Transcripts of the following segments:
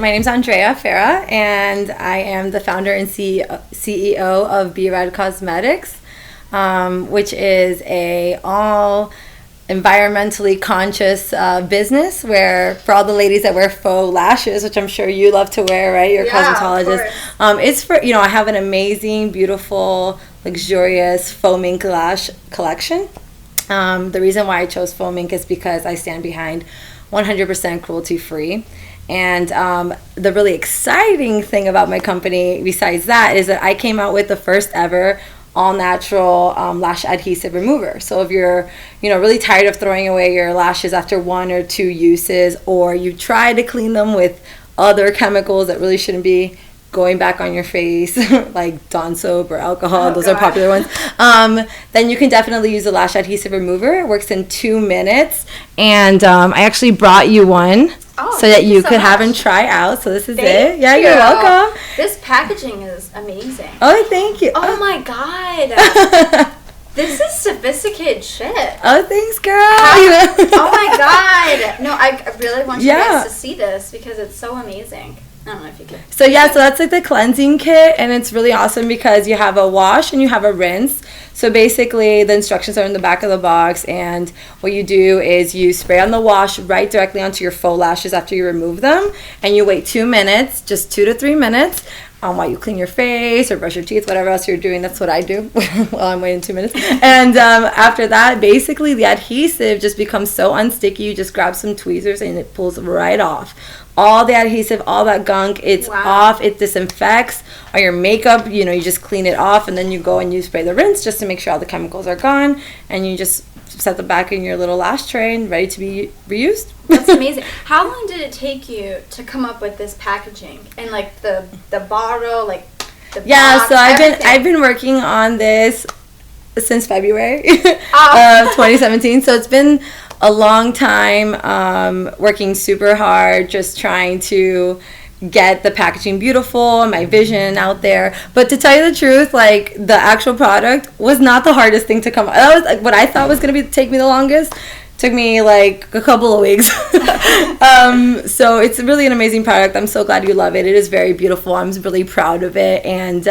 My name's Andrea Farah, and I am the founder and CEO of Be Red Cosmetics, which is a all environmentally conscious business where for all the ladies that wear faux lashes, which I'm sure you love to wear, right? You're a cosmetologist. It's for, I have an amazing, beautiful, luxurious faux mink lash collection. The reason why I chose faux mink is because I stand behind 100% cruelty-free. And the really exciting thing about my company, besides that, is that I came out with the first ever all-natural lash adhesive remover. So if you're, really tired of throwing away your lashes after 1 or 2 uses, or you try to clean them with other chemicals that really shouldn't be going back on your face, like Dawn soap or alcohol, those are popular ones, then you can definitely use the lash adhesive remover. It works in 2 minutes. And I actually brought you one. So that you could have and try out. So this is it. Yeah, you're welcome. This packaging is amazing. Oh, thank you. Oh my God. This is sophisticated shit. Oh, thanks, girl. Oh my God. No, I really want you guys to see this because it's so amazing. I don't know if you can. So that's like the cleansing kit, and it's really awesome because you have a wash and you have a rinse. So basically the instructions are in the back of the box, and what you do is you spray on the wash right directly onto your faux lashes after you remove them, and you wait 2 minutes, just 2 to 3 minutes, while you clean your face or brush your teeth, whatever else you're doing. That's what I do while I'm waiting 2 minutes. And after that, basically the adhesive just becomes so unsticky. You just grab some tweezers and it pulls right off. All the adhesive, all that gunk, it's off. It disinfects all your makeup. You just clean it off, and then you go and you spray the rinse just to make sure all the chemicals are gone, and you just set them back in your little lash tray and ready to be reused. That's amazing. How long did it take you to come up with this packaging and like the bottle, like the box, so I've been working on this since February of 2017. So it's been a long time, working super hard, just trying to get the packaging beautiful and my vision out there. But to tell you the truth, like, the actual product was not the hardest thing to come up. That was like what I thought was going to take me the longest. Took me like a couple of weeks. So it's really an amazing product. I'm so glad you love it. It is very beautiful. I'm really proud of it, and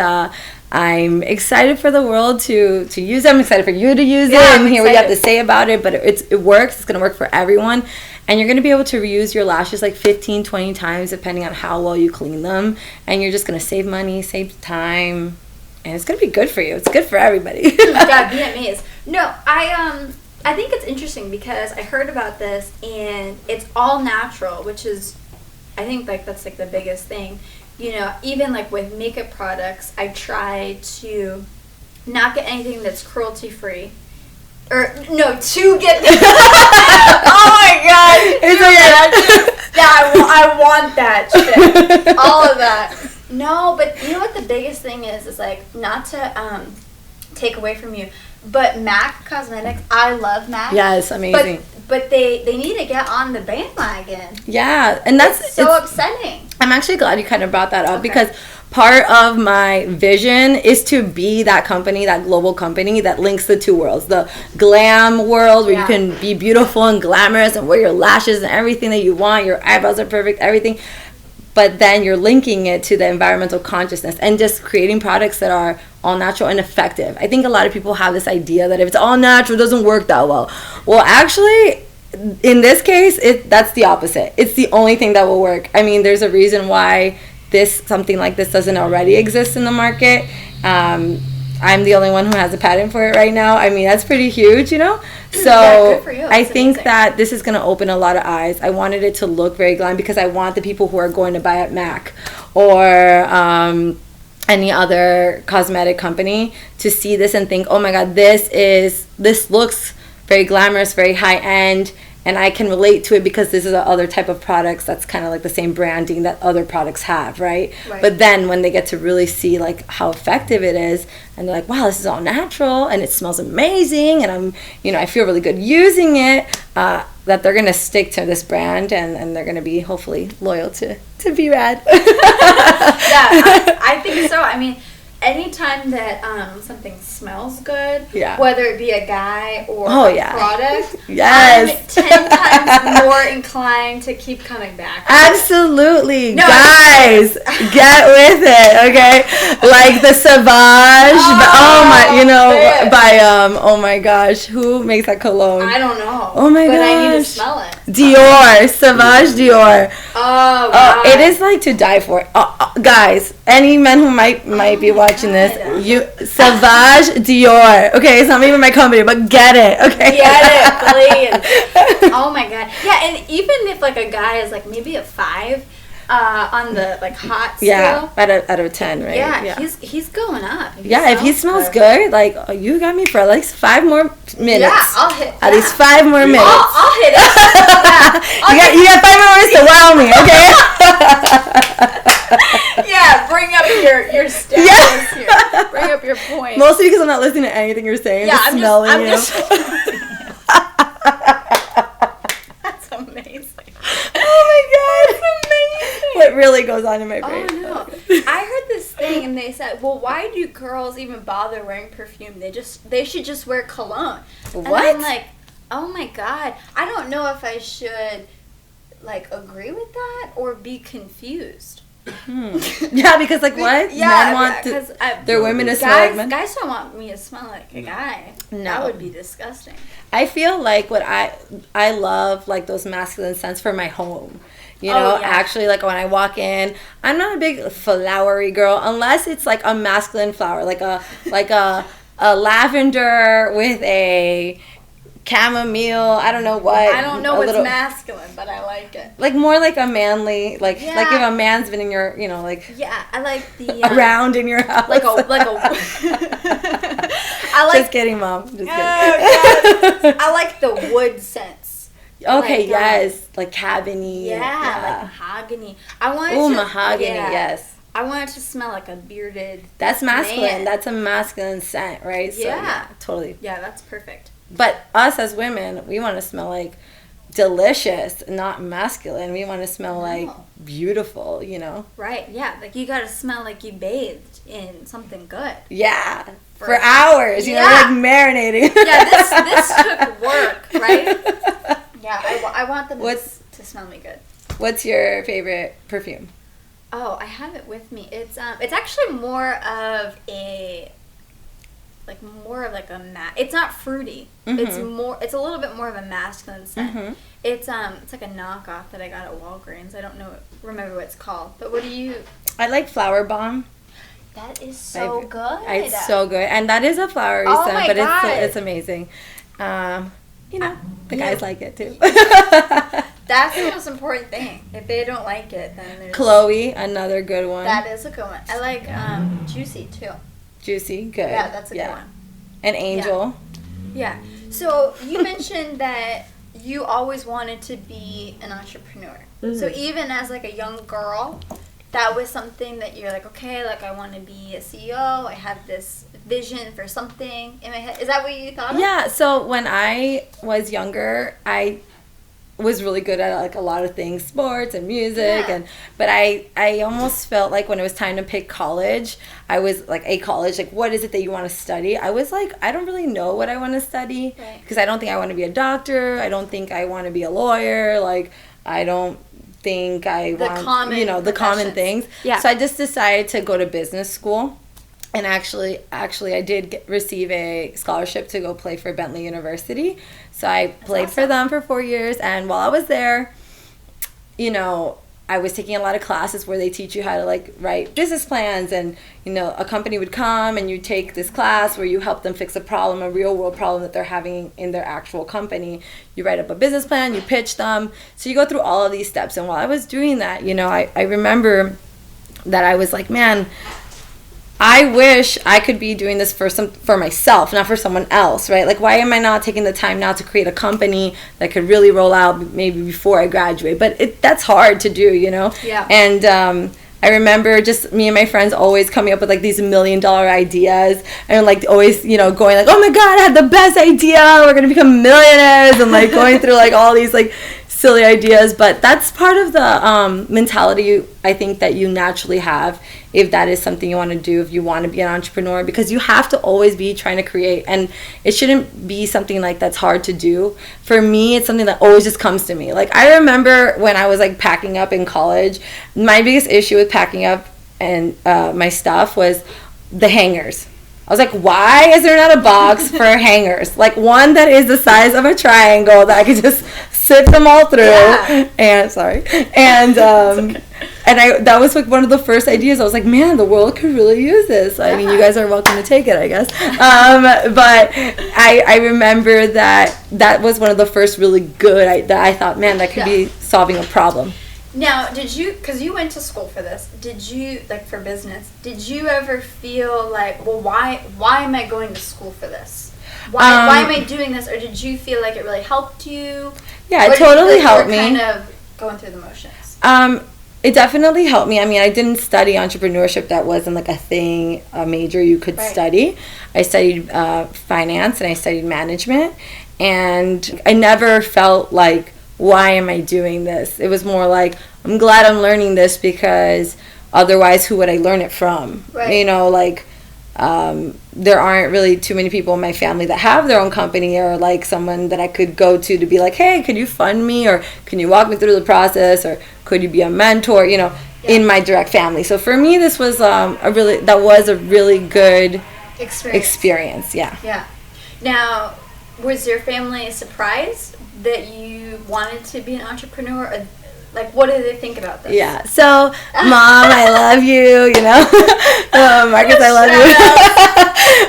I'm excited for the world to use it. I'm excited for you to use it and hear what you have to say about it. But it works. It's going to work for everyone. And you're going to be able to reuse your lashes like 15, 20 times depending on how well you clean them. And you're just going to save money, save time. And it's going to be good for you. It's good for everybody. Yeah, be amazed. No, I think it's interesting because I heard about this and it's all natural, which is, I think like that's like the biggest thing. Even like with makeup products, I try to not get anything that's cruelty free. Or no, to get. Oh my God! I want that shit. All of that. No, but you know what the biggest thing is like not to take away from you, but MAC Cosmetics. I love MAC. Yes, amazing. But they need to get on the bandwagon. Yeah, and it's upsetting. I'm actually glad you kind of brought that up because part of my vision is to be that company, that global company that links the two worlds. The glam world where you can be beautiful and glamorous and wear your lashes and everything that you want. Your eyebrows are perfect, everything. But then you're linking it to the environmental consciousness and just creating products that are all natural and effective. I think a lot of people have this idea that if it's all natural, it doesn't work that well. Well, actually, in this case, that's the opposite. It's the only thing that will work. I mean, there's a reason why something like this doesn't already exist in the market. I'm the only one who has a patent for it right now. I mean, that's pretty huge, So good for you. I think that this is going to open a lot of eyes. I wanted it to look very glam because I want the people who are going to buy at MAC or any other cosmetic company to see this and think, oh my God, this looks very glamorous, very high end, and I can relate to it because this is other type of products that's kind of like the same branding that other products have, right? But then when they get to really see like how effective it is, and they're like, wow, this is all natural and it smells amazing, and I feel really good using it, that they're gonna stick to this brand and they're gonna be hopefully loyal to Be Rad. Yeah, I think so. I mean, anytime that something smells good, Yeah. whether it be a guy or product, yes, I'm 10 times more inclined to keep coming back. Absolutely. No, guys, get with it, okay? Like the Sauvage, oh my gosh, who makes that cologne? I don't know. Oh my gosh. But I need to smell it. Dior, Sauvage Dior. Oh, wow. It is like to die for. Guys, any men who might be watching this, Sauvage Dior. Okay, it's not even my company, but get it, okay? Get it, please. Oh my god. Yeah, and even if like a guy is like maybe a 5 on the like hot scale. Yeah, out of 10, right? Yeah. He's going up. If he smells good, like you got me for at least 5 more minutes. Yeah, I'll hit. At least 5 more minutes. I'll hit it. You got 5 more minutes to wow me, okay? Yeah, bring up your stats here. Bring up your point. Mostly because I'm not listening to anything you're saying. Yeah, I'm smelling I'm you. just That's amazing. Oh my god. That's amazing. What really goes on in my brain? Oh no. I heard this thing and they said, well, why do girls even bother wearing perfume? They should just wear cologne. What? And I'm like, oh my god. I don't know if I should like agree with that or be confused. Yeah, because like what? Yeah, men want their women to smell like men. Guys don't want me to smell like a guy. No, that would be disgusting. I feel like what I love like those masculine scents for my home. You know, actually, like when I walk in, I'm not a big flowery girl unless it's like a masculine flower, like a lavender with a chamomile. I don't know what. I don't know what's masculine, but I like it. Like more like a manly, like if a man's been in your, like I like the around in your house, like a. I like. Just kidding, Mom. Just kidding. I like the wood scents. Okay, like, yes, like cabiny. Like mahogany. I want. Mahogany. Yes. I want it to smell like a bearded. That's masculine. Man. That's a masculine scent, right? So, yeah, totally. Yeah, that's perfect. But us as women, we want to smell like delicious, not masculine. We want to smell like beautiful, Right, yeah. Like you gotta smell like you bathed in something good. Yeah. For hours, like marinating. Yeah, this took work, right? Yeah, I want them to smell me good. What's your favorite perfume? Oh, I have it with me. It's actually more of a it's not fruity. Mm-hmm. It's a little bit more of a masculine scent. Mm-hmm. It's like a knockoff that I got at Walgreens. I don't remember what it's called. But what do you? I like Flower Bomb. That is so good. It's so good, and that is a flowery scent, but it's amazing. The guys like it too. That's the most important thing. If they don't like it, then there's Chloe, another good one. That is a good one. I like Juicy too. Juicy, good. Yeah, that's a good one. And Angel. Yeah. So you mentioned that you always wanted to be an entrepreneur. Mm-hmm. So even as like a young girl, that was something that you're like, okay, like I want to be a CEO. I have this vision for something in my head. Is that what you thought of? Yeah. So when I was younger, I was really good at like a lot of things, sports and music, but I almost felt like when it was time to pick college, I was like what is it that you want to study? I was like, I don't really know what I want to study because I don't think I want to be a doctor. I don't think I want to be a lawyer. Like I don't think I want the common things. Yeah. So I just decided to go to business school. And actually, I did receive a scholarship to go play for Bentley University. So I played for them for 4 years. And while I was there, I was taking a lot of classes where they teach you how to like write business plans. And, a company would come and you take this class where you help them fix a real world problem that they're having in their actual company. You write up a business plan, you pitch them. So you go through all of these steps. And while I was doing that, I remember that I was like, man, I wish I could be doing this for myself, not for someone else, right? Like, why am I not taking the time now to create a company that could really roll out maybe before I graduate? But that's hard to do, Yeah. And I remember just me and my friends always coming up with like these $1 million ideas and like always, going like, oh my God, I had the best idea. We're going to become millionaires and like going through like all these like silly ideas, but that's part of the mentality I think that you naturally have if that is something you want to do, if you want to be an entrepreneur, because you have to always be trying to create, and it shouldn't be something like that's hard to do. For me, it's something that always just comes to me. Like, I remember when I was like packing up in college, my biggest issue with packing up and my stuff was the hangers. I was like, why is there not a box for hangers? Like one that is the size of a triangle that I could just sit them all through. Yeah. And that was like one of the first ideas. I was like, man, the world could really use this. I mean, you guys are welcome to take it, I guess. But I remember that was one of the first really good that I thought, man, that could be solving a problem. Now, because you went to school for this, did you, like for business, did you ever feel like, well, why am I going to school for this? Why am I doing this? Or did you feel like it really helped you? Yeah, it totally helped me. Kind of going through the motions. It definitely helped me. I mean, I didn't study entrepreneurship. That wasn't like a major you could study. I studied finance and I studied management. And I never felt like, why am I doing this? It was more like, I'm glad I'm learning this because otherwise who would I learn it from? Right. You know, like there aren't really too many people in my family that have their own company, or like someone that I could go to be like, hey, could you fund me, or can you walk me through the process, or could you be a mentor, you know, in my direct family. So for me, this was a really good experience. Yeah. Now, was your family surprised that you wanted to be an entrepreneur? Or, like, what did they think about this? Yeah. So, Mom, I love you, you know. Marcus, I love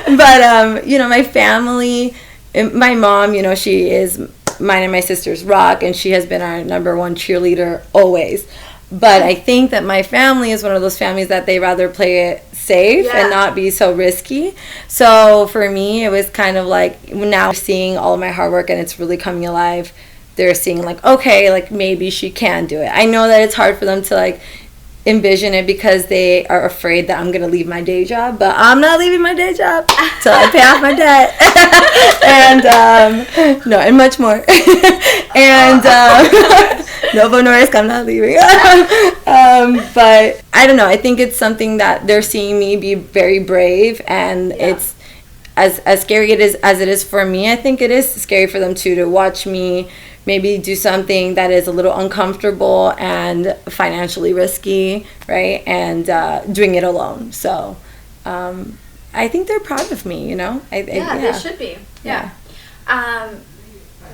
you. But, you know, my family, my mom, you know, she is mine and my sister's rock, and she has been our number one cheerleader always. But I think that my family is one of those families that they rather play it safe and not be so risky. So for me, it was kind of like, now seeing all of my hard work and it's really coming alive, they're seeing like, okay, like maybe she can do it. I know that it's hard for them to like envision it because they are afraid that I'm going to leave my day job, but I'm not leaving my day job till I pay off my debt. And no, and much more. And no risk, I'm not leaving. But I don't know, I think it's something that they're seeing me be very brave, and it's as scary as it is for me. I think it is scary for them too, to watch me maybe do something that is a little uncomfortable and financially risky, right? And doing it alone. So I think they're proud of me, you know? They should be. Yeah.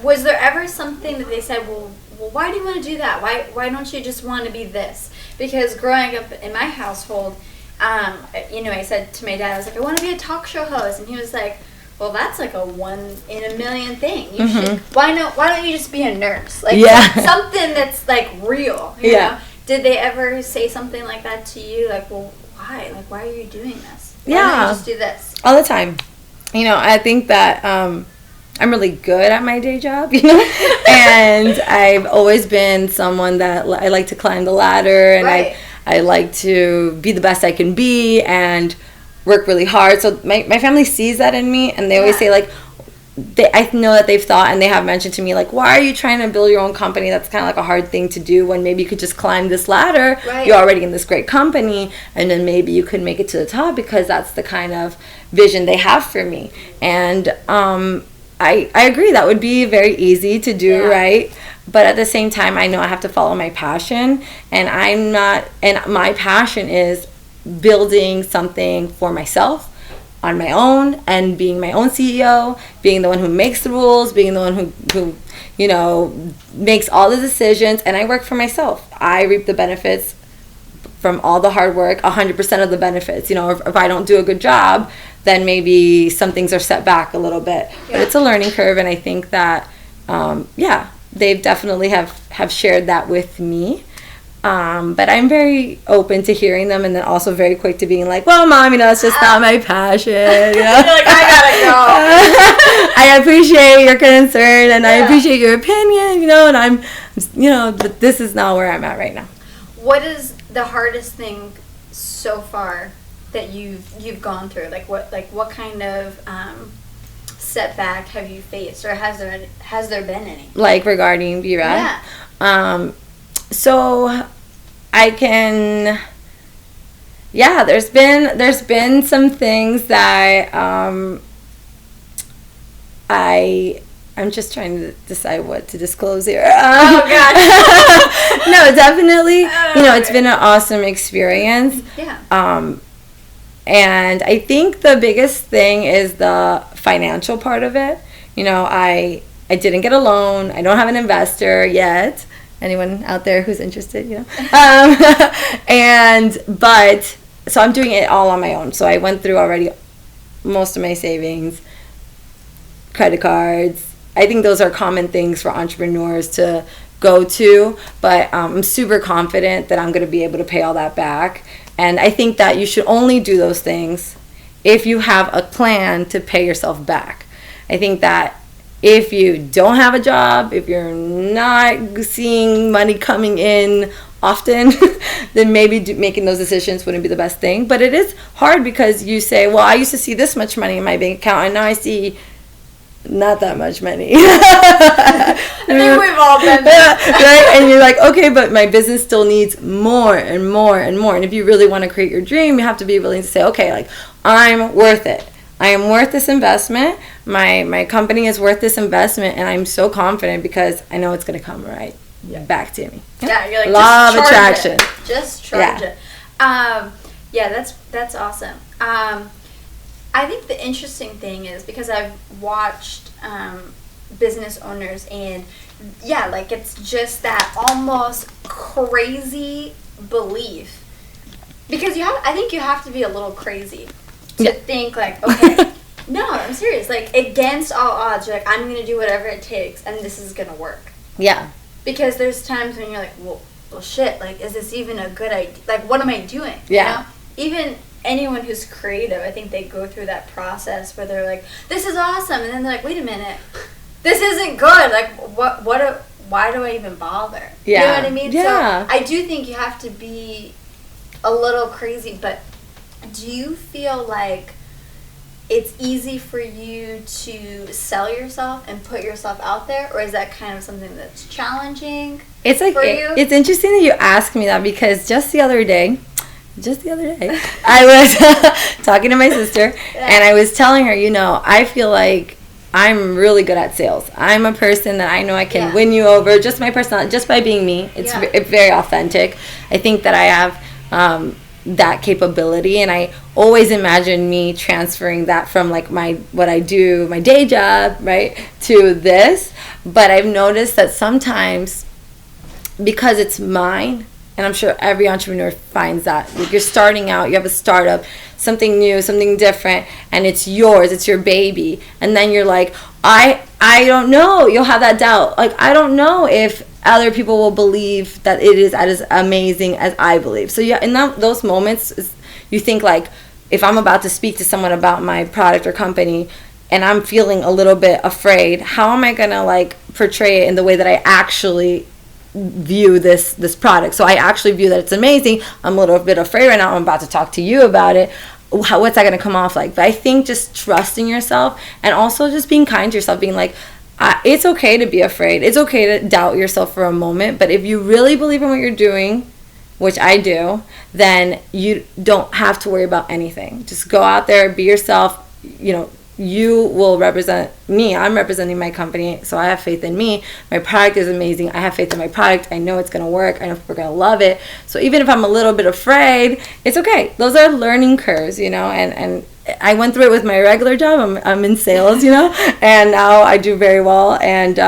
Was there ever something that they said, well, why do you want to do that? Why don't you just want to be this? Because growing up in my household, you know, I said to my dad, I was like, I want to be a talk show host. And he was like, well, that's like a 1 in a million thing. You should. Why don't you just be a nurse? Like something that's like real. You know? Did they ever say something like that to you? Like, well, why? Like, why are you doing this? Why don't you just do this? All the time. You know, I think that I'm really good at my day job, you know, and I've always been someone that I like to climb the ladder, and I like to be the best I can be and work really hard. So my family sees that in me, and they always say like, I know that they've thought and they have mentioned to me like, why are you trying to build your own company? That's kind of like a hard thing to do when maybe you could just climb this ladder. You're already in this great company, and then maybe you could make it to the top, because that's the kind of vision they have for me. And I agree, that would be very easy to do, right? But at the same time, I know I have to follow my passion, and my passion is building something for myself on my own, and being my own CEO, being the one who makes the rules, being the one who you know, makes all the decisions, and I work for myself. I reap the benefits from all the hard work, 100% of the benefits. You know, if I don't do a good job, then maybe some things are set back a little bit. But it's a learning curve, and I think that, they've definitely have shared that with me. But I'm very open to hearing them, and then also very quick to being like, well, Mom, you know, it's just not my passion, you know? You're like, I gotta go. I appreciate your concern, and I appreciate your opinion, you know, and I'm, you know, but this is not where I'm at right now. What is the hardest thing so far that you've gone through? Like what kind of setback have you faced, or has there been any? Like regarding B-Rad? Yeah. So I can, yeah, there's been some things that I'm just trying to decide what to disclose here. Oh gosh. No, definitely. It's been an awesome experience. Yeah. And I think the biggest thing is the financial part of it. I didn't get a loan. I don't have an investor yet. Anyone out there who's interested, so I'm doing it all on my own. So I went through already most of my savings, credit cards. I think those are common things for entrepreneurs to go to, but I'm super confident that I'm going to be able to pay all that back. And I think that you should only do those things if you have a plan to pay yourself back. I think that if you don't have a job, if you're not seeing money coming in often, then maybe making those decisions wouldn't be the best thing. But it is hard because you say, well, I used to see this much money in my bank account, and now I see not that much money. I think we've all been there. Right? And you're like, okay, but my business still needs more and more and more. And if you really want to create your dream, you have to be willing to say, okay, like, I'm worth it. I am worth this investment. My company is worth this investment, and I'm so confident because I know it's going to come right back to me. Yeah, you're like, law of attraction. Just charge it. Yeah, that's awesome. I think the interesting thing is because I've watched business owners, and like it's just that almost crazy belief, because I think you have to be a little crazy to think like, okay, no, I'm serious, like against all odds, you're like, I'm gonna do whatever it takes, and this is gonna work. Yeah. Because there's times when you're like, well shit, like, is this even a good idea? Like, what am I doing? Yeah. Even anyone who's creative, I think they go through that process where they're like, this is awesome, and then they're like, wait a minute, this isn't good. Like, why do I even bother? Yeah. You know what I mean? Yeah. So I do think you have to be a little crazy, but do you feel like it's easy for you to sell yourself and put yourself out there, or is that kind of something that's challenging? It's like, for you? It's interesting that you ask me that, because just the other day, I was talking to my sister, and I was telling her, I feel like I'm really good at sales. I'm a person that I know I can win you over, just my personality, just by being me. It's very authentic. I think that I have that capability, and I always imagine me transferring that from like what I do, my day job, right, to this. But I've noticed that sometimes, because it's mine, and I'm sure every entrepreneur finds that, like, you're starting out, you have a startup, something new, something different, and it's yours, it's your baby, and then you're like, I don't know, you'll have that doubt, like, I don't know if other people will believe that it is as amazing as I believe. So in those moments, you think like, if I'm about to speak to someone about my product or company, and I'm feeling a little bit afraid, how am I gonna like portray it in the way that I actually view this product? So I actually view that it's amazing. I'm a little bit afraid right now. I'm about to talk to you about it. What's that going to come off like? But I think just trusting yourself, and also just being kind to yourself, being like, it's okay to be afraid. It's okay to doubt yourself for a moment. But if you really believe in what you're doing, which I do, then you don't have to worry about anything. Just go out there, be yourself. You will represent me. I'm representing my company, so I have faith in me. My product is amazing. I have faith in my product. I know it's going to work. I know people are going to love it. So even if I'm a little bit afraid, it's okay. Those are learning curves, and I went through it with my regular job. I'm in sales, and now I do very well. And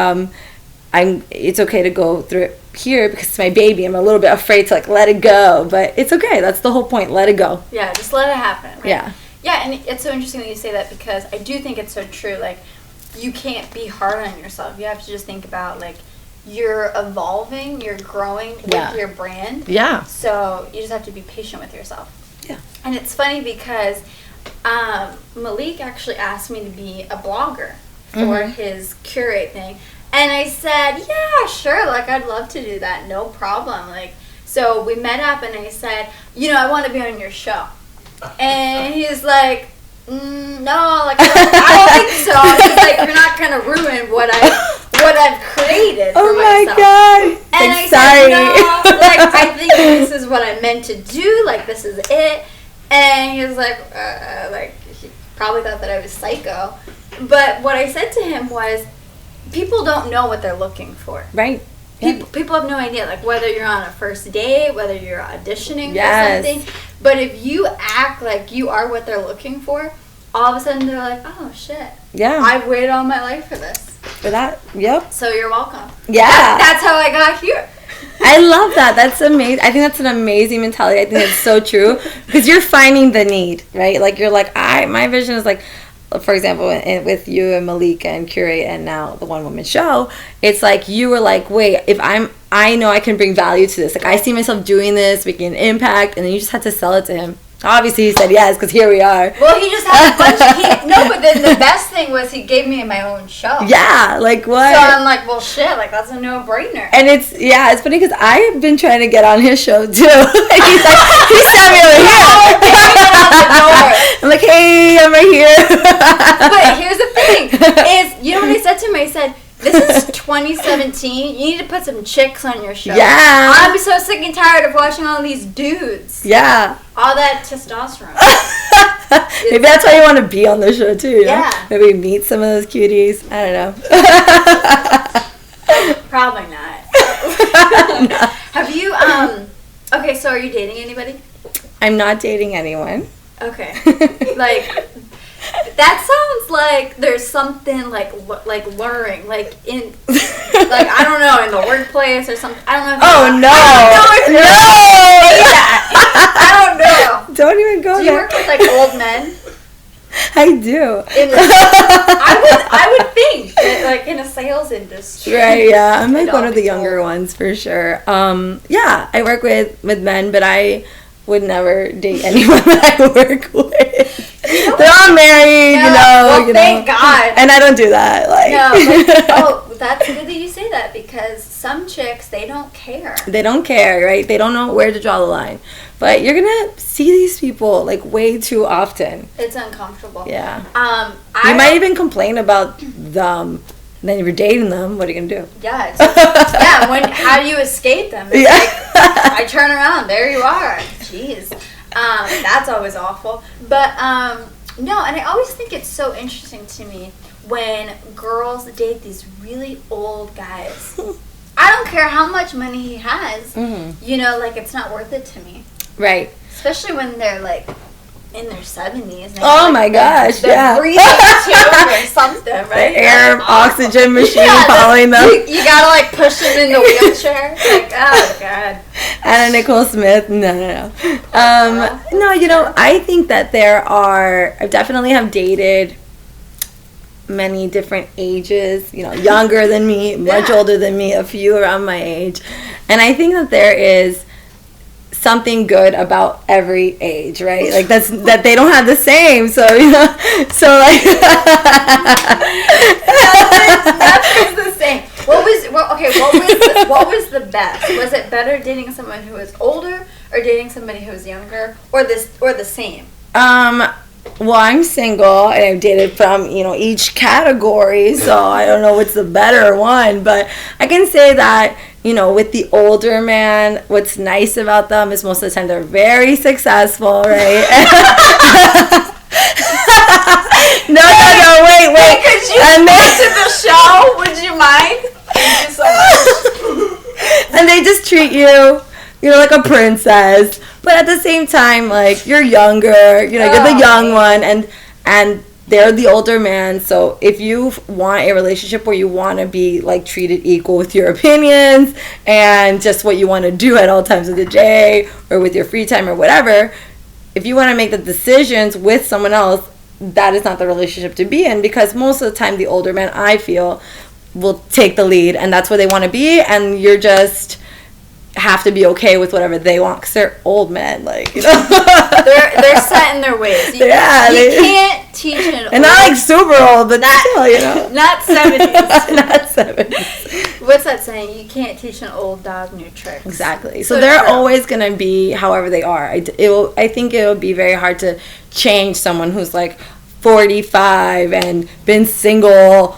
it's okay to go through it here because it's my baby. I'm a little bit afraid to like let it go, but it's okay. That's the whole point. Let it go. Yeah, just let it happen. Right? Yeah. Yeah, and it's so interesting that you say that, because I do think it's so true. Like, you can't be hard on yourself. You have to just think about, like, you're evolving, you're growing with your brand. Yeah. So you just have to be patient with yourself. Yeah. And it's funny because Malik actually asked me to be a blogger for his Curate thing. And I said, yeah, sure, like, I'd love to do that, no problem. Like, so we met up, and I said, I want to be on your show. And he's like, no, like, I don't think so. He's like, you're not gonna ruin what what I've created for myself. Oh my God. And like, I sorry. said, no, like, I think this is what I meant to do. Like, this is it. And he was like, he probably thought that I was psycho. But what I said to him was, people don't know what they're looking for. Right. People have no idea, like, whether you're on a first date, whether you're auditioning Yes. for something. But if you act like you are what they're looking for, all of a sudden they're like, oh, shit. Yeah. I've waited all my life for this. For that, yep. So you're welcome. Yeah. That's how I got here. I love that. That's amazing. I think that's an amazing mentality. I think that's so true. Because you're finding the need, right? Like, you're like, my vision is like, for example, with you and Malika and Curate and now the One Woman Show, it's like you were like, wait, I know I can bring value to this. Like, I see myself doing this, making an impact, and then you just had to sell it to him. Obviously, he said yes, because here we are. Well, he just had a bunch but then the best thing was he gave me my own show. Yeah, like what? So I'm like, well, shit, like, that's a no-brainer. And it's funny because I've been trying to get on his show, too. And he's like, he sent me over here. I'm like, hey, I'm right here. But here's the thing, is, you know what I said to him? I said, this is 2017. You need to put some chicks on your show. Yeah. I'm so sick and tired of watching all these dudes. Yeah. All that testosterone. Maybe that's why you want to be on the show, too. You know? Yeah. Maybe meet some of those cuties. I don't know. Probably not. No. Have you, okay, so are you dating anybody? I'm not dating anyone. Okay. Like, that sounds like there's something like luring, like in, like, I don't know, in the workplace or something. I don't know. I don't know. Don't even go there. Do you work with like old men? I do. I would think that, like, in a sales industry. Right, yeah. I'm like one of the younger ones for sure. Yeah, I work with men, but I would never date anyone that I work with. You know, they're all married, well, thank God. And I don't do that. That's good that you say that, because some chicks, they don't care. They don't care, right? They don't know where to draw the line. But you're gonna see these people like way too often. It's uncomfortable. Yeah. You might even complain about them. And then if you're dating them, what are you gonna do? Yeah. How do you escape them? It's like, I turn around, there you are. Jeez. That's always awful. But no, and I always think it's so interesting to me when girls date these really old guys. I don't care how much money he has. Mm-hmm. Like, it's not worth it to me. Right. Especially when they're like in their 70s. Oh my gosh, they're breathing tube or something, right? The air oxygen machine following them. You gotta like push them in the wheelchair. Like, oh God. Anna Nicole Smith. No. No, I think that I definitely have dated many different ages, younger than me, much older than me, a few around my age. And I think that there is something good about every age, right? Like that they don't have the same. So like nothing's the same. What was the best? Was it better dating someone who was older or dating somebody who was younger, or the same? Well, I'm single and I've dated from, each category, so I don't know what's the better one, but I can say that, with the older man, what's nice about them is most of the time they're very successful, right? No, wait. Could you come to the show? Would you mind? Thank you so much. And they just treat you, like a princess. But at the same time, like, you're younger, you're the young one, and they're the older man. So if you want a relationship where you want to be, like, treated equal with your opinions and just what you want to do at all times of the day or with your free time or whatever, if you want to make the decisions with someone else, that is not the relationship to be in, because most of the time the older man, I feel, will take the lead, and that's where they want to be, and you're just have to be okay with whatever they want, because they're old men, like, they're set in their ways. You can't teach an old, and not like super old, but still, not 70s. Not 70s. What's that saying? You can't teach an old dog new tricks. Exactly. So they're always gonna be however they are. I think it will be very hard to change someone who's like 45 and been single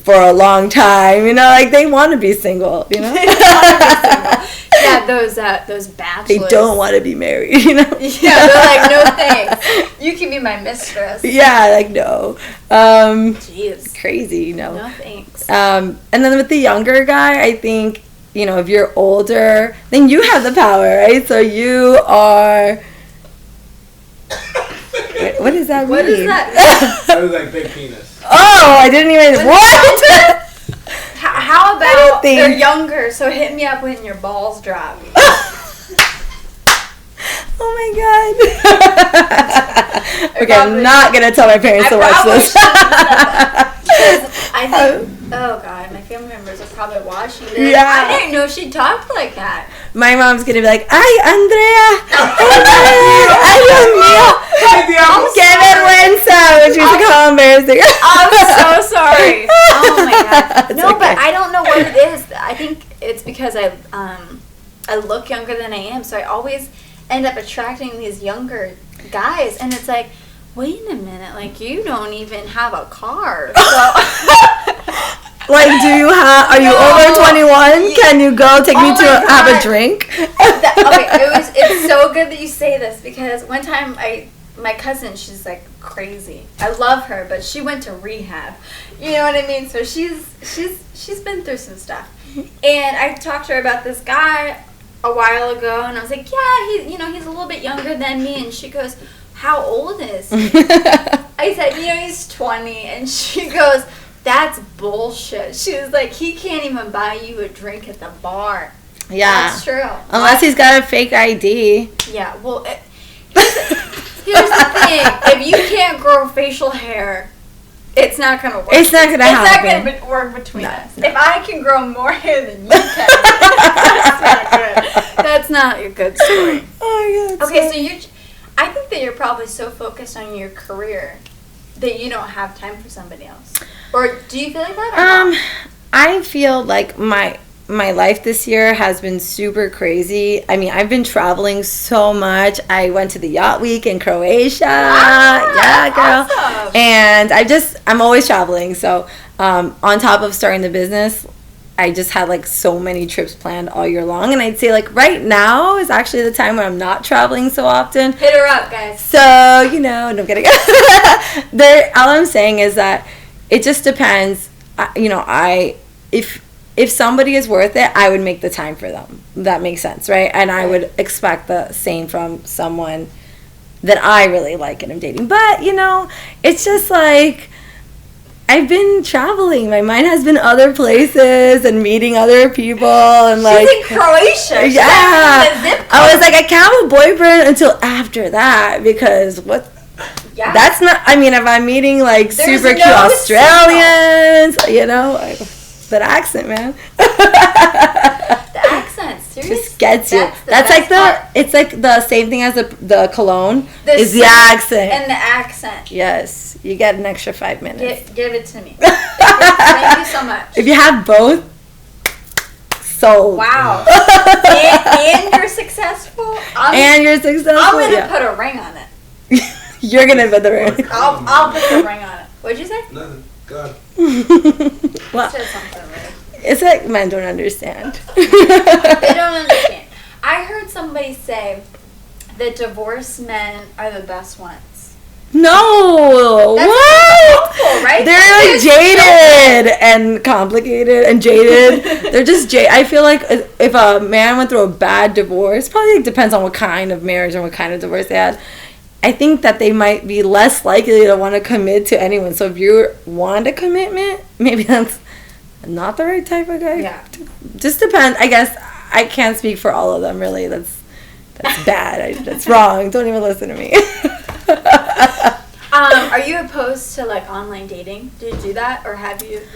for a long time, you know, like they want to be single, you know. Yeah, those bachelors. They don't want to be married, you know. Yeah, they're like, no thanks. You can be my mistress. Yeah, like no. Jeez. Crazy, you know. No thanks. And then with the younger guy, I think, you know, if you're older, then you have the power, right? So you are. What does that mean? What is that? That was like big penis. Oh, I didn't even. What? How about they're younger, so hit me up when your balls drop. Oh my god. Okay, I'm not going to tell my parents to watch this. I think, oh god, my family members are probably watching this. Yeah. I didn't know she talked like that. My mom's going to be like, ay, Andrea. Ay, Dios mío. Que vergüenza. Which means like, how embarrassing. I'm so sorry. Oh my god. It's No, okay. but I don't know what it is. I think it's because I look younger than I am, so I always end up attracting these younger guys, and it's like, wait a minute, like you don't even have a car. So Like, are you over 21? Can you go take me to have a drink? It's so good that you say this, because one time my cousin, she's like crazy. I love her, but she went to rehab. You know what I mean? So she's been through some stuff. And I talked to her about this guy a while ago, and I was like, yeah, he's a little bit younger than me, and she goes, how old is he? I said, he's 20, and she goes, that's bullshit. She was like, he can't even buy you a drink at the bar. Yeah. That's true. Unless he's got a fake ID. Yeah, well, here's the thing. If you can't grow facial hair, it's not going to work. It's not going to happen. It's not going to work between us. No. If I can grow more hair than you can, that's not good. That's not a good story. Oh, my God. Okay, so I think that you're probably so focused on your career that you don't have time for somebody else. Or do you feel like that? Or not? I feel like my life this year has been super crazy. I mean, I've been traveling so much. I went to the yacht week in Croatia. Wow, yeah, girl. awesome. And I'm always traveling. So on top of starting the business, I just had like so many trips planned all year long. And I'd say like right now is actually the time when I'm not traveling so often. Hit her up, guys. So, no, I'm kidding. All I'm saying is that it just depends. If somebody is worth it, I would make the time for them. That makes sense, right? And I would expect the same from someone that I really like and I'm dating. But, it's just like, I've been traveling. My mind has been other places and meeting other people and like. She's in Croatia. Yeah. I was like, I can't have a boyfriend until after that, because Yeah. that's not. I mean, if I'm meeting like There's super cute no Australians, that accent, man. The accent, seriously. Just gets you. That's like it's like the same thing as the cologne is the accent. And the accent. Yes, you get an extra 5 minutes. Give it to me. Thank you so much. If you have both, sold. Wow. and you're successful. You're successful. I'm gonna put a ring on it. You're gonna put the ring. I'll put the ring on it. What'd you say? Nothing. God. Well, Said something weird. it's like men don't understand. They don't understand. I heard somebody say that divorced men are the best ones. No. That's what? awful, right? They're like jaded and complicated and jaded. They're just jaded. I feel like if a man went through a bad divorce, probably depends on what kind of marriage and what kind of divorce they had. I think that they might be less likely to want to commit to anyone. So if you want a commitment, maybe that's not the right type of guy. Yeah. Just depends. I guess I can't speak for all of them, really. That's bad. That's wrong. Don't even listen to me. Are you opposed to like online dating? Do you do that, or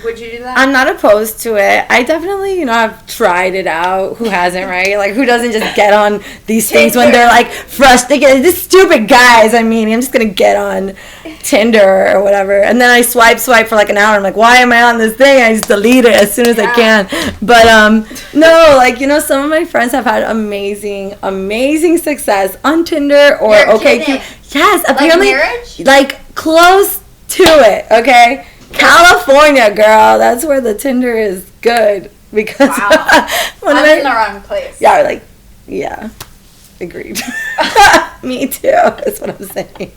would you do that? I'm not opposed to it. I definitely, have tried it out. Who hasn't, right? Like, who doesn't just get on these things when they're like frustrated? These stupid guys. I mean, I'm just gonna get on Tinder or whatever, and then I swipe for like an hour. I'm like, why am I on this thing? I just delete it as soon as I can. But no, like some of my friends have had amazing success on Tinder or You're OkCupid. kidding. Yes, apparently, like marriage? like close to it. Okay, California, girl. That's where the Tinder is good because Wow. when I'm in the wrong place. yeah, like yeah, agreed. Me too. That's what I'm saying.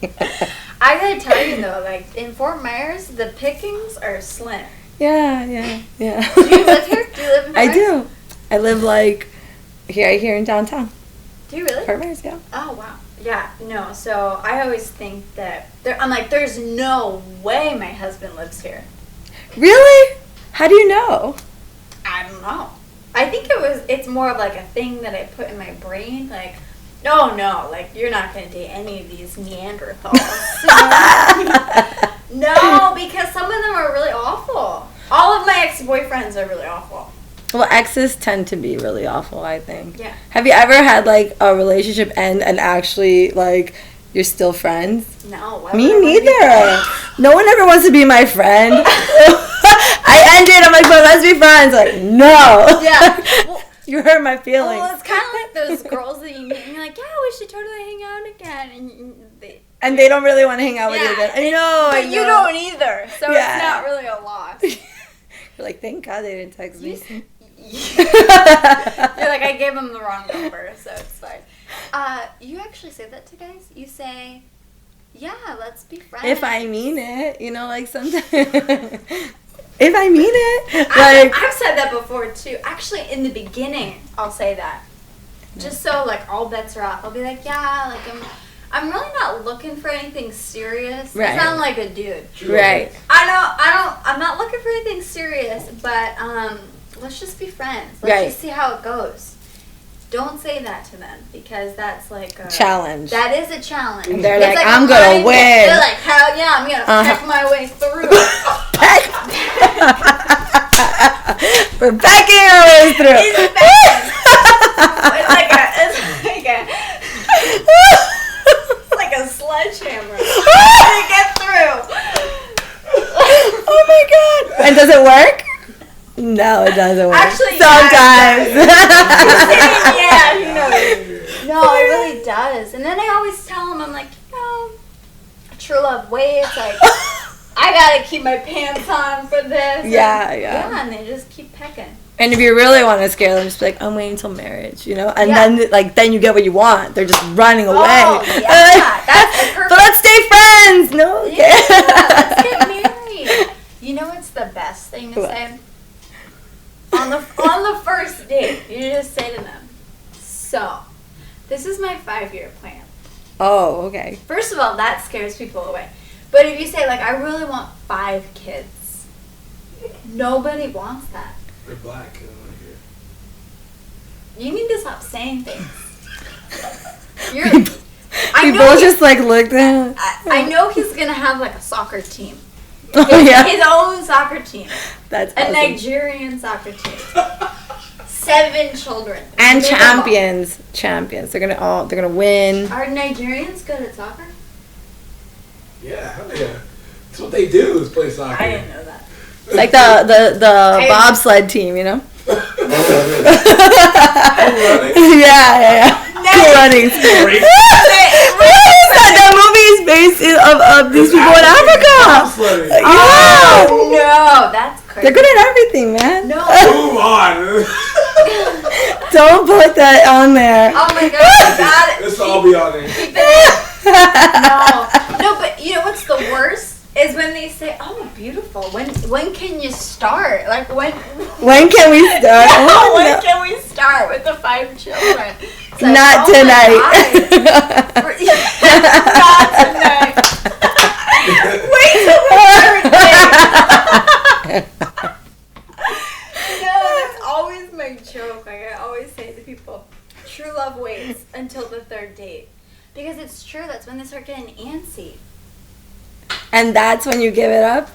I gotta tell you though, like in Fort Myers, the pickings are slim. Yeah. Do you live here? Do you live in Fort I Myers? do. I live like here in downtown. Do you really? Fort Myers, yeah. Oh wow. Yeah, no. So I always think that I'm like, there's no way my husband lives here. Really? How do you know? I don't know. I think it's more of like a thing that I put in my brain, like, no, like you're not gonna date any of these Neanderthals. No, because some of them are really awful. All of my ex-boyfriends are really awful. Well, exes tend to be really awful, I think. Yeah. Have you ever had like a relationship end and actually like you're still friends? No. Why Me would I wanna be neither. No one ever wants to be my friend. I ended. I'm like, but let's be friends. Like, no. Yeah. Well, You hurt my feelings. well, it's kind of like those girls that you meet and you're like, yeah, we should totally hang out again. And they don't really want to hang out with you again. I know. But you don't either. So Yeah. it's not really a loss. You're like, thank God they didn't text me. You're like, I gave them the wrong number, so it's fine. You actually say that to guys? You say, yeah, let's be friends. If I mean it, like sometimes. If I mean it, like I've said that before too. Actually, in the beginning, I'll say that, just so like all bets are off. I'll be like, yeah, like I'm really not looking for anything serious. Right. I sound like a dude. right. I'm not looking for anything serious, but let's just be friends. Let's Right. just see how it goes. Don't say that to them because that's like a Challenge. That is a challenge. And they're It's like, a I'm gonna mind- win. They're like, hell yeah, I'm gonna peck my way through. We're backing our way through. It's bad. It's like a sledgehammer to get through. Oh my god! And does it work? No, it doesn't work. Actually, sometimes. Yeah, you know. No, it really does. And then I always tell them, I'm like, true love waits. Like, I gotta keep my pants on for this. Yeah. Yeah, and they just keep pecking. And if you really want to scare them, just be like, I'm waiting until marriage, And Yeah. then you get what you want. They're just running away. Oh, yeah, that's the perfect. But let's stay friends. No. Yeah, let's get married. You know what's the best thing to What? say? On the first date, you just say to them, so, this is my 5-year plan. Oh, okay. First of all, that scares people away. But if you say, like, I really want 5 kids, nobody wants that. They're black. I don't want to hear it. You need to stop saying things. We both just like looked at him. I know he's going to have, like, a soccer team. Oh, yeah. His own soccer team. That's A awesome. Nigerian soccer team. 7 children. And Minimum. champions. They're gonna win. Are Nigerians good at soccer? Yeah, hell yeah. That's what they do is play soccer. I didn't know that. It's like the bobsled team, Running? Yeah. Cool running. Great. That movie is based of these people in Africa. Bobsledding. Yeah. Oh, no, that's crazy. They're good at everything, man. No. Move on. Don't put that on there. Oh my god, I got it. This will all be on there. Keep it. No, but you know what's the worst? Is when they say, oh, beautiful. When can you start? Like, when When can we start? Oh, when no. can we start with the 5 children? It's like, Not oh my tonight. God. Not tonight. Wait till the 3rd day. No, that's always my joke. Like, I always say to people, true love waits until the 3rd date. Because it's true, that's when they start getting antsy. And that's when you give it up?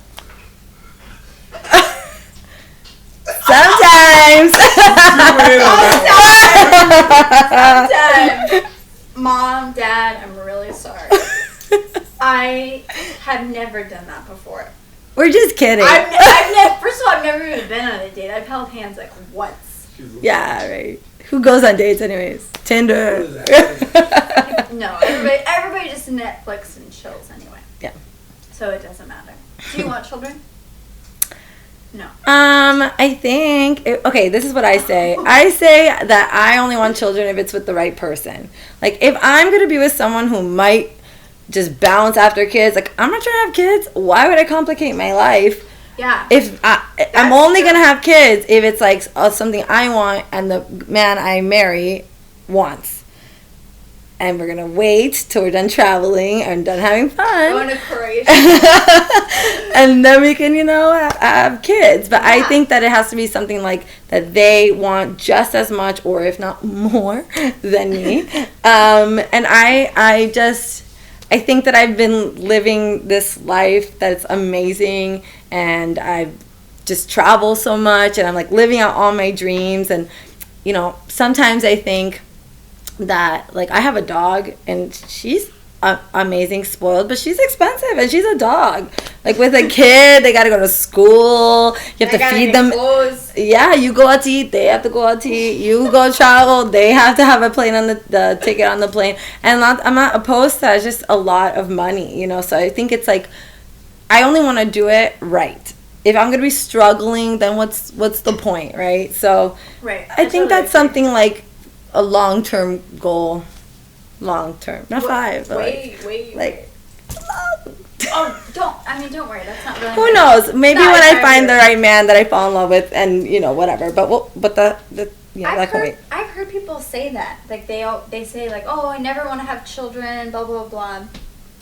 Sometimes. Sometimes. Mom, Dad, I'm really sorry. I have never done that before. We're just kidding. I've never, first of all, I've never even been on a date. I've held hands like once. Yeah, right. Who goes on dates anyways? Tinder. What is that? No, everybody just Netflix and chills anyway. Yeah. So it doesn't matter. Do you want children? No. I think, okay, this is what I say. I say that I only want children if it's with the right person. Like, if I'm going to be with someone who might just bounce after kids, like, I'm not trying to have kids. Why would I complicate my life? Yeah. If I'm only going to have kids if it's, like, something I want and the man I marry wants. And we're going to wait till we're done traveling and done having fun. Going to Croatia. And then we can, have kids. But I think that it has to be something like that they want just as much, or if not more, than me. And I think that I've been living this life that's amazing. And I just travel so much. And I'm, like, living out all my dreams. And, sometimes I think that, like, I have a dog and she's amazing, spoiled, but she's expensive and she's a dog. Like, with a kid, they gotta go to school, you have to feed them clothes. Yeah, you go out to eat, they have to go out to eat. You go travel, they have to have a plane on the ticket on the plane. And I'm not opposed to that. It's just a lot of money, so I think it's like I only want to do it right. If I'm gonna be struggling, then what's the point, right? So right. I think that's something like a long-term goal. Long-term. Not 5. But wait. Like, don't worry. That's not really. Who knows? Maybe when I find the right man that I fall in love with and, whatever. But I've heard people say that. Like, they say, like, oh, I never want to have children, blah, blah, blah.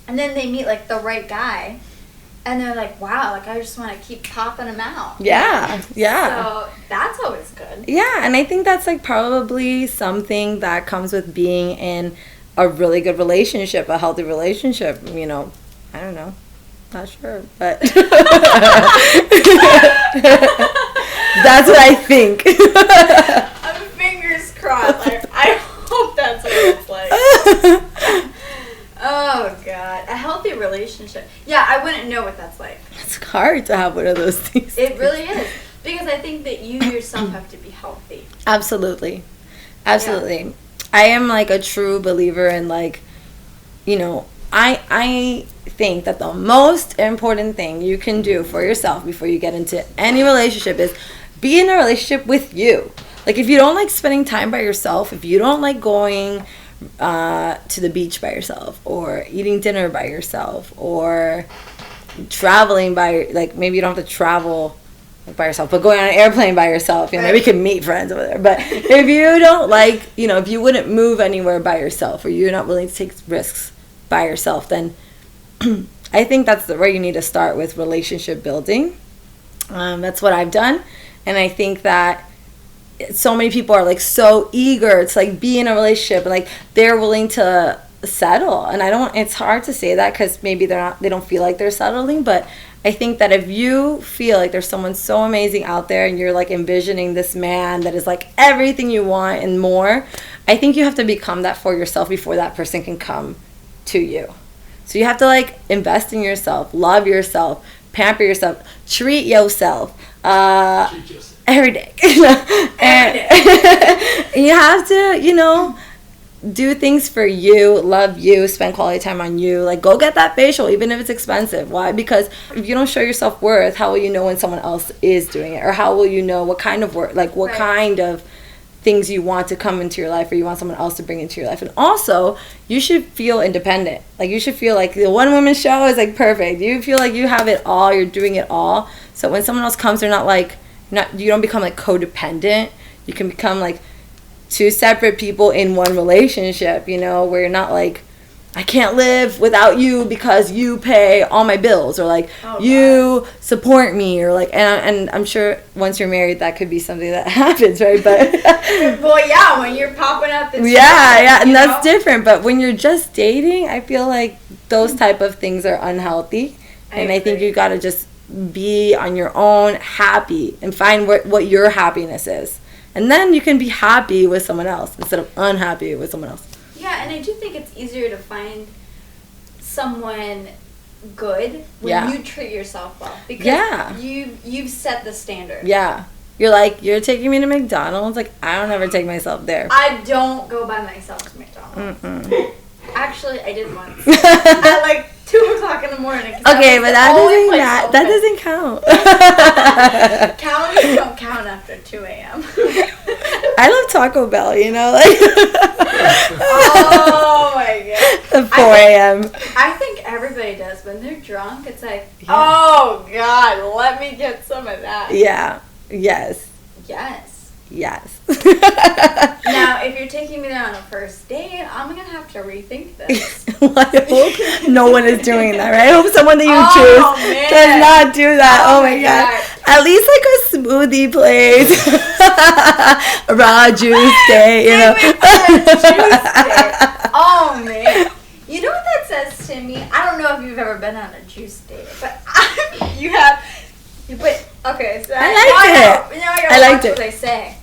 And then they meet, like, the right guy. And they're like, wow, like, I just want to keep popping them out. Yeah. So that's always good. Yeah, and I think that's, like, probably something that comes with being in a really good relationship, a healthy relationship. I don't know. Not sure, but that's what I think. I'm fingers crossed. I hope that's what it's like. Oh, God. A healthy relationship. Yeah, I wouldn't know what that's like. It's hard to have one of those things. It really is. Because I think that you yourself have to be healthy. Absolutely. Yeah. I am, like, a true believer in, like, I think that the most important thing you can do for yourself before you get into any relationship is be in a relationship with you. Like, if you don't like spending time by yourself, if you don't like going to the beach by yourself, or eating dinner by yourself, or traveling by, like, maybe you don't have to travel by yourself, but going on an airplane by yourself, maybe you can meet friends over there. But if you don't like, if you wouldn't move anywhere by yourself, or you're not willing to take risks by yourself, then I think that's where you need to start with relationship building. That's what I've done. And I think that so many people are, like, so eager to, like, be in a relationship, and, like, they're willing to settle. And it's hard to say that because maybe they don't feel like they're settling. But I think that if you feel like there's someone so amazing out there and you're, like, envisioning this man that is, like, everything you want and more, I think you have to become that for yourself before that person can come to you. So you have to, like, invest in yourself, love yourself, pamper yourself, treat yourself. Every day. And you have to, do things for you, love you, spend quality time on you. Like, go get that facial, even if it's expensive. Why? Because if you don't show your self-worth, how will you know when someone else is doing it? Or how will you know what kind of work, like, what kind of things you want to come into your life, or you want someone else to bring into your life? And also, you should feel independent. Like, you should feel like the one-woman show is, like, perfect. You feel like you have it all, you're doing it all. So when someone else comes, they're not, like, you don't become, like, codependent. You can become, like, two separate people in one relationship, where you're not, like, I can't live without you because you pay all my bills, or, like, you support me, or, like, and I'm sure once you're married that could be something that happens, right? But well, yeah, when you're popping up, it's and that's different. But when you're just dating, I feel like those type of things are unhealthy. I think you got to just be on your own, happy, and find what your happiness is. And then you can be happy with someone else instead of unhappy with someone else. Yeah, and I do think it's easier to find someone good when you treat yourself well. Because you've set the standard. Yeah. You're like, you're taking me to McDonald's? Like, I don't ever take myself there. I don't go by myself to McDonald's. Actually, I did once. At, like, 2 o'clock in the morning. Okay, but that doesn't count. Calories don't count after 2 a.m. I love Taco Bell, you know, like. Oh my god. 4 a.m. I think everybody does. When they're drunk, it's like, oh god, let me get some of that. Yeah. Yes. Yes. Yes. Now, if you're taking me there on a first date, I'm gonna have to rethink this. Well, I hope no one is doing that, right? I hope someone that you choose does not do that. Oh my god. At least like a smoothie place. Raw juice day, you know. Oh man. You know what that says to me? I don't know if you've ever been on a juice date, but you have. But okay, so I liked it. What they say.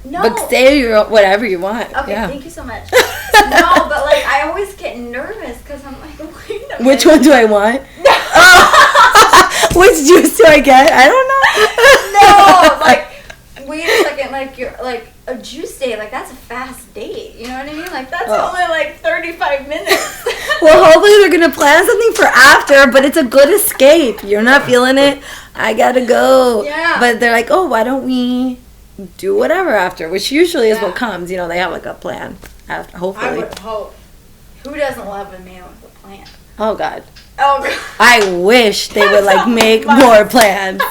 No. But say whatever you want. Okay, thank you so much. No, but like I always get nervous because I'm like, wait a minute. Which one do I want? Oh. Which juice do I get? I don't know. No, like wait a second, like you're like a juice date, like that's a fast date. You know what I mean? Like that's only like 35 minutes. Well, hopefully they're gonna plan something for after, but it's a good escape. You're not feeling it. I gotta go. Yeah. But they're like, oh, why don't we do whatever after? Which usually is what comes. You know, they have like a plan after. Hopefully. I would hope. Who doesn't love a man with a plan? Oh God. Oh God. I wish they would like make more plans.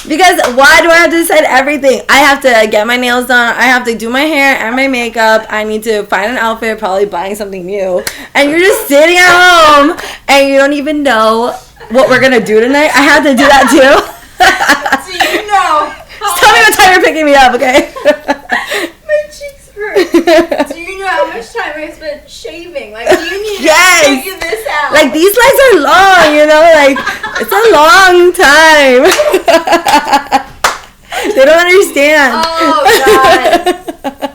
Because why do I have to decide everything? I have to get my nails done. I have to do my hair and my makeup. I need to find an outfit, probably buying something new. And you're just sitting at home and you don't even know what we're gonna do tonight. I had to do that too. Do you know? Just tell me what time you're picking me up, okay? My cheeks hurt. Do you know how much time I spent shaving? Like, you need to figure this out. Like, these legs are long, you know? Like, it's a long time. They don't understand. Oh, God.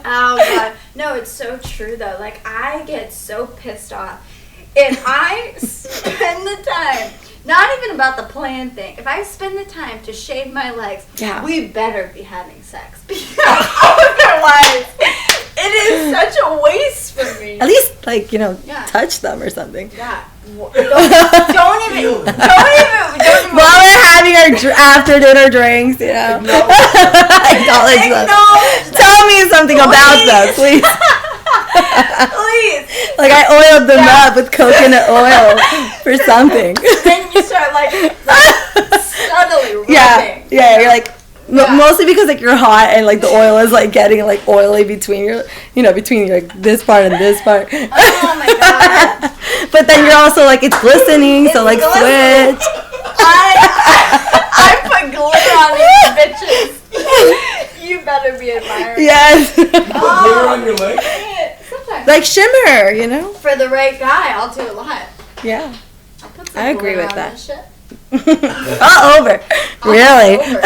Oh, God. No, it's so true, though. Like, I get so pissed off. If I spend the time... Not even about the plan thing. If I spend the time to shave my legs, we better be having sex. Because otherwise, it is such a waste for me. At least, like, you know, touch them or something. Yeah. Don't even. While we're having our after dinner drinks, you know. Acknowledge them. Tell me something about them, please. Please. Like I oiled them up with coconut oil for something. Then you start like subtly rubbing. Yeah. You're like mostly because like you're hot and like the oil is like getting like oily between your, you know, between like this part and this part. Oh my God. But then you're also like it's glistening, so like switch. I put glitter on these bitches. You better be admiring. Yes. Glitter on your leg? Sometimes. Like shimmer, you know? For the right guy, I'll do a lot. Yeah. I'll put some I agree with on that. this shit. All over. Really? Over.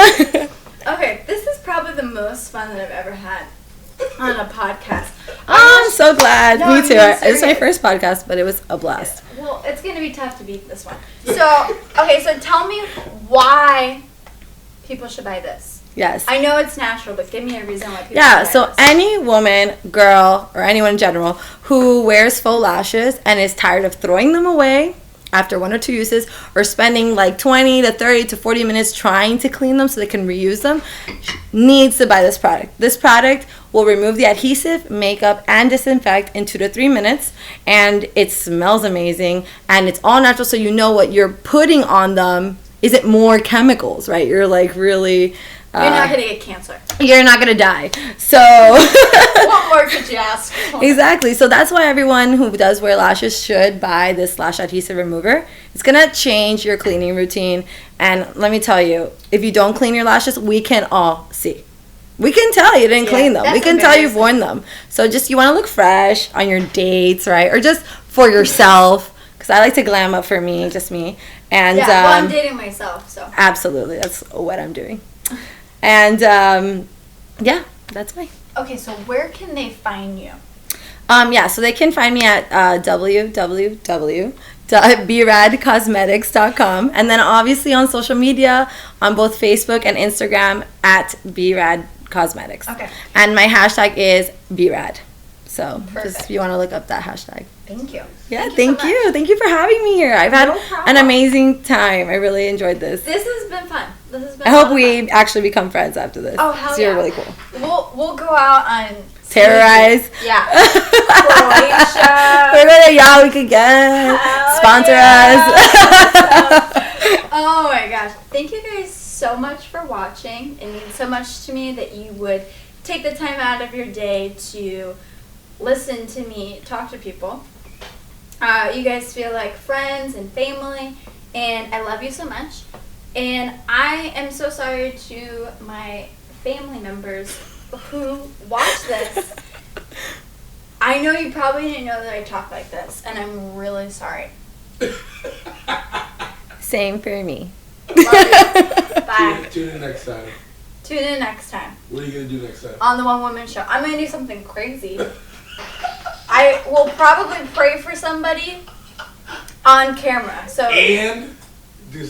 Okay, this is probably the most fun that I've ever had on a podcast. I'm so glad. No, Me too. It's my first podcast, but it was a blast. Well, it's going to be tough to beat this one. So, okay, so tell me why people should buy this. Yes. I know it's natural, but give me a reason why people should buy this. Any woman, girl, or anyone in general who wears faux lashes and is tired of throwing them away after 1 or 2 uses or spending like 20 to 30 to 40 minutes trying to clean them so they can reuse them needs to buy this product. This product will remove the adhesive, makeup, and disinfect in 2 to 3 minutes, and it smells amazing, and it's all natural, so you know what you're putting on them isn't more chemicals, right? You're like really... You're not going to get cancer. You're not going to die. So... What more could you ask for? Exactly. So that's why everyone who does wear lashes should buy this lash adhesive remover. It's going to change your cleaning routine. And let me tell you, if you don't clean your lashes, we can all see. We can tell you didn't clean them. We can tell you've worn them. So just you want to look fresh on your dates, right? Or just for yourself. Because I like to glam up for me, just me. And I'm dating myself, so. Absolutely. That's what I'm doing. And, that's why. Okay, so where can they find you? So they can find me at www.bradcosmetics.com. And then obviously on social media, on both Facebook and Instagram at bradcosmetics. Okay. And my hashtag is brad. So just Perfect. if you want to look up that hashtag. Thank you. Yeah, Thank you so much. Thank you for having me here. I've had No problem. an amazing time. I really enjoyed this. This has been fun. This has been I a lot hope of we fun. actually become friends after this. Oh, hell 'cause yeah. You're really cool. We'll go out on Terrorize. Yeah. Croatia. We're gonna, yeah, we could get Hell sponsor yeah. us. Oh my gosh. Thank you guys so much for watching. It means so much to me that you would take the time out of your day to listen to me talk to people. You guys feel like friends and family, and I love you so much. And I am so sorry to my family members who watch this. I know you probably didn't know that I talk like this, and I'm really sorry. Same for me. Love you. Bye. Tune in next time. Tune in next time What are you gonna do next time? on the One Woman Show. I'm gonna do something crazy. I will probably pray for somebody on camera, so And do.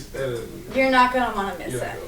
you're not gonna want to miss Yeah. it.